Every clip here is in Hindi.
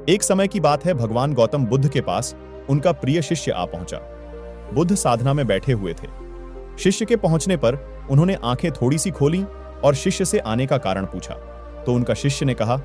एक समय की बात है, भगवान गौतम बुद्ध के पास उनका प्रिय शिष्य आ पहुंचा। बुद्ध साधना में बैठे हुए थे। शिष्य के पहुंचने पर उन्होंने आंखें थोड़ी सी खोली और शिष्य से आने का कारण पूछा। तो उनका शिष्य ने कहा,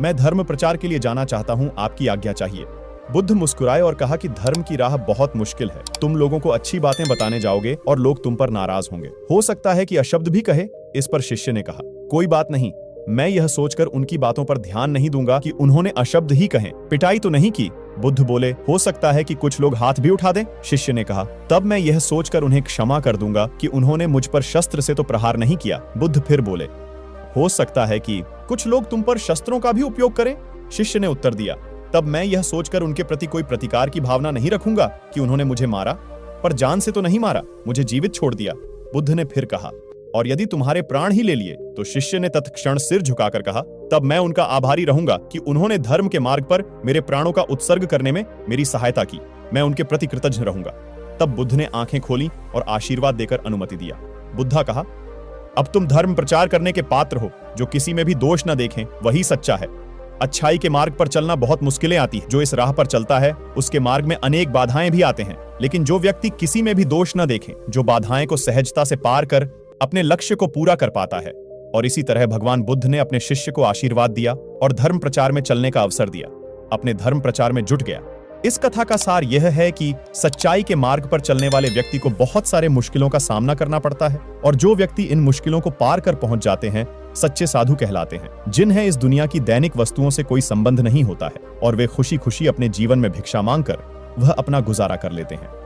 मैं धर्म प्रचार के लिए जाना चाहता हूं, आपकी आज्ञा चाहिए। बुद्ध मुस्कुराए और कहा कि धर्म की राह बहुत मुश्किल है। तुम लोगों को अच्छी बातें बताने जाओगे और लोग तुम पर नाराज होंगे। हो सकता है कि अशब्द भी कहे। इस पर शिष्य ने कहा, कोई बात नहीं, मैं यह सोचकर उनकी बातों पर ध्यान नहीं दूंगा कि उन्होंने अशब्द ही कहें, पिटाई तो नहीं की। बुद्ध बोले, हो सकता है कि कुछ लोग हाथ भी उठा दें। शिष्य ने कहा, तब मैं यह सोचकर उन्हें क्षमा कर दूंगा कि उन्होंने मुझ पर शस्त्र से तो प्रहार नहीं किया। बुद्ध फिर बोले, हो सकता है कि कुछ लोग तुम पर शस्त्रों का भी उपयोग करें। शिष्य ने उत्तर दिया, तब मैं यह सोचकर उनके प्रति कोई प्रतिकार की भावना नहीं रखूंगा कि उन्होंने मुझे मारा, पर जान से तो नहीं मारा, मुझे जीवित छोड़ दिया। बुद्ध ने फिर कहा, और यदि तुम्हारे प्राण ही ले लिए? तो शिष्य ने तत्क्षण सिर झुकाकर कहा, तब मैं उनका आभारी रहूंगा कि उन्होंने धर्म के मार्ग पर मेरे प्राणों का उत्सर्ग करने में मेरी सहायता की। मैं उनके प्रति कृतज्ञ रहूंगा। तब बुद्ध ने आंखें खोली और आशीर्वाद देकर अनुमति दिया। बुद्धा कहा, अब तुम धर्म प्रचार करने के पात्र हो। जो किसी में भी दोष न देखें वही सच्चा है। अच्छाई के मार्ग पर चलना बहुत मुश्किलें आती है। जो इस राह पर चलता है उसके मार्ग में अनेक बाधाएं भी आते हैं, लेकिन जो व्यक्ति किसी में भी दोष न देखे, जो बाधाएं को सहजता से पार कर अपने लक्ष्य को पूरा कर पाता है। और इसी तरह भगवान बुद्ध ने अपने शिष्य को आशीर्वाद दिया और धर्म प्रचार में चलने का अवसर दिया। अपने धर्म प्रचार में जुट गया। इस कथा का सार यह है कि सच्चाई के मार्ग पर चलने वाले व्यक्ति को बहुत सारे मुश्किलों का सामना करना पड़ता है, और जो व्यक्ति इन मुश्किलों को पार कर पहुंच जाते हैं सच्चे साधु कहलाते हैं, जिन्हें इस दुनिया की दैनिक वस्तुओं से कोई संबंध नहीं होता है और वे खुशी खुशी अपने जीवन में भिक्षा मांगकर वह अपना गुजारा कर लेते हैं।